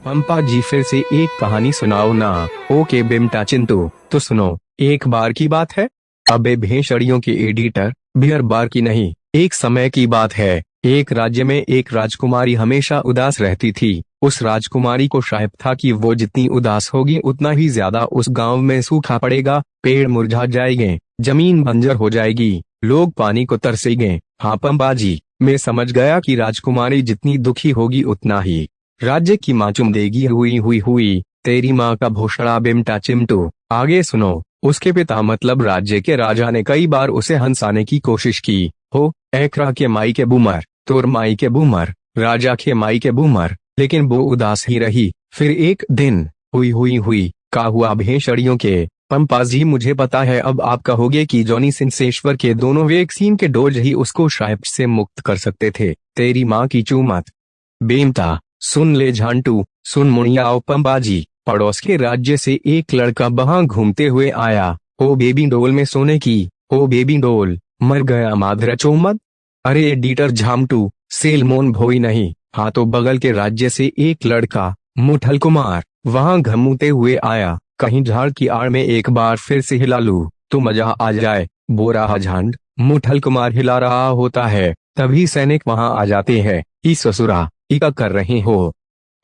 पंपा जी फिर से एक कहानी सुनाओ ना। ओके बेमटा चिंटू, तो सुनो। एक बार की बात है। अबे भेषड़ियों के एडिटर, बियर बार की नहीं, एक समय की बात है। एक राज्य में एक राजकुमारी हमेशा उदास रहती थी। उस राजकुमारी को शायद था कि वो जितनी उदास होगी उतना ही ज्यादा उस गांव में सूखा पड़ेगा, पेड़ मुरझा जाएंगे, जमीन बंजर हो जाएगी, लोग पानी को तरसेंगे। हाँ पंपा जी, मैं समझ गया कि राजकुमारी जितनी दुखी होगी उतना ही राज्य की माँ चुम देगी। हुई तेरी माँ का भोसड़ा बेमटा चिमटू। आगे सुनो। उसके पिता मतलब राज्य के राजा ने कई बार उसे हंसाने की कोशिश की। हो एकरा के माई के बूमर, तोर माई के बूमर, राजा के माई के बूमर, लेकिन वो उदास ही रही। फिर एक दिन हुई का हुआ भेषड़ियों के। पंपा जी मुझे पता है अब आप कहोगे कि जॉनी सिंसेश्वर के दोनों वैक्सीन के डोज ही उसको शायद से मुक्त कर सकते थे। तेरी माँ की चूमत। बेमटा सुन ले झांटू, सुन मुनियाओ पंपा जी। पड़ोस के राज्य से एक लड़का वहां घूमते हुए आया। ओ बेबी डोल में सोने की, ओ बेबी डोल, मर गया माधर चोमद। अरे एडिटर झामटू, सेलमोन भोई नहीं। हाँ तो बगल के राज्य से एक लड़का मुठल कुमार वहां घूमते हुए आया। कहीं झाड़ की आड़ में एक बार फिर से हिला लूं तो मजा आ जाए। बोरा झांड मुठल कुमार हिला रहा होता है, तभी सैनिक वहां आ जाते हैं। ई ससुरा, इका कर रहे हो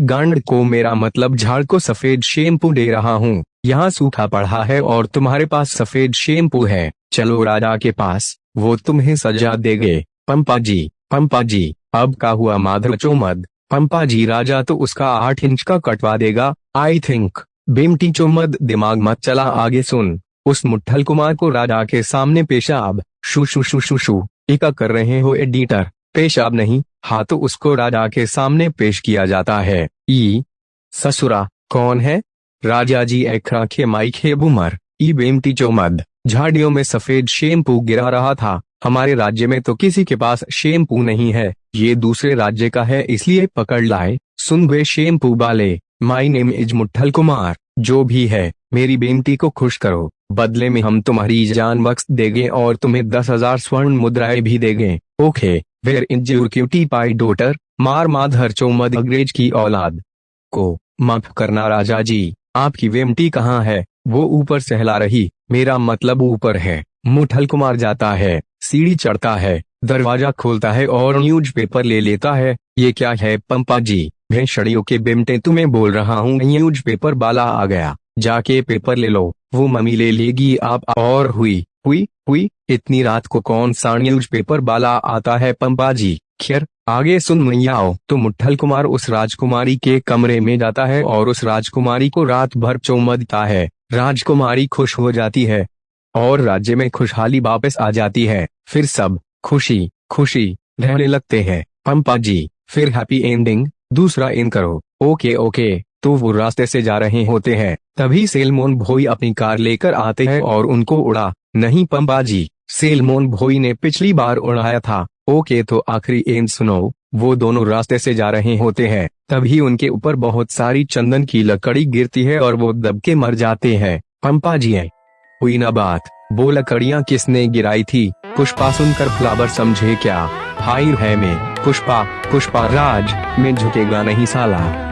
गांड को? मेरा मतलब झाड़ को सफेद शैम्पू दे रहा हूँ। यहाँ सूखा पड़ा है और तुम्हारे पास सफेद शैम्पू है। चलो राजा के पास, वो तुम्हें सजा देंगे। पंपा जी अब का हुआ माधव चोमद? पंपा जी राजा तो उसका 8 इंच का कटवा देगा आई थिंक। बेमटी चोमद दिमाग मत चला, आगे सुन। उस मुट्ठल कुमार को राजा के सामने पेशाब शू शू शू शू शू इका कर रहे हो एडिटर? पेशाब नहीं, हाँ तो उसको राजा के सामने पेश किया जाता है। ई ससुरा कौन है? राजा जी एकरा के माई के बूमर। ई बेमटी चोमद, झाड़ियों में सफेद शैम्पू गिरा रहा था। हमारे राज्य में तो किसी के पास शैम्पू नहीं है, ये दूसरे राज्य का है इसलिए पकड़ लाए। सुन वे शैम्पू वाले, माई नेम इज मुट्ठल कुमार। जो भी है मेरी बेमटी को खुश करो, बदले में हम तुम्हारी जान बख्श देंगे और तुम्हें 10,000 स्वर्ण मुद्राएं भी देंगे। Okay where is your cutie pie daughter? मार माधर चोमद अंग्रेज की औलाद को माफ करना राजा जी। आपकी बेमटी कहाँ है? वो ऊपर सहला रही, मेरा मतलब ऊपर है। मुठल कुमार जाता है, सीढ़ी चढ़ता है, दरवाजा खोलता है और न्यूज़पेपर ले लेता है। ये क्या है पंपा जी? भेषड़ियों के बेमटे तुम्हें बोल रहा हूँ, न्यूज़पेपर वाला आ गया, जाके पेपर ले लो। वो मम्मी ले लेगी आप। और हुई इतनी रात को कौन सा न्यूज़पेपर वाला आता है पंपा जी? खैर आगे सुन मैयाओ। तो मुट्ठल कुमार उस राजकुमारी के कमरे में जाता है और उस राजकुमारी को रात भर चौमदता है। राजकुमारी खुश हो जाती है और राज्य में खुशहाली वापस आ जाती है। फिर सब खुशी रहने लगते हैं। पंपा जी फिर हैप्पी एंडिंग दूसरा इन करो। ओके तो वो रास्ते से जा रहे होते हैं, तभी सेलमोन भोई अपनी कार लेकर आते हैं और उनको उड़ा नहीं पंपा जी, सेलमोन भोई ने पिछली बार उड़ाया था। ओके तो आखिरी एंड सुनो। वो दोनों रास्ते से जा रहे होते हैं, तभी उनके ऊपर बहुत सारी चंदन की लकड़ी गिरती है और वो दब के मर जाते हैं। पंपा जी है हुई ना बात, वो लकड़ियाँ किसने गिराई थी? पुष्पा सुनकर फ्लावर समझे क्या? हाई है में पुष्पा राज में झुकेगा नहीं साला।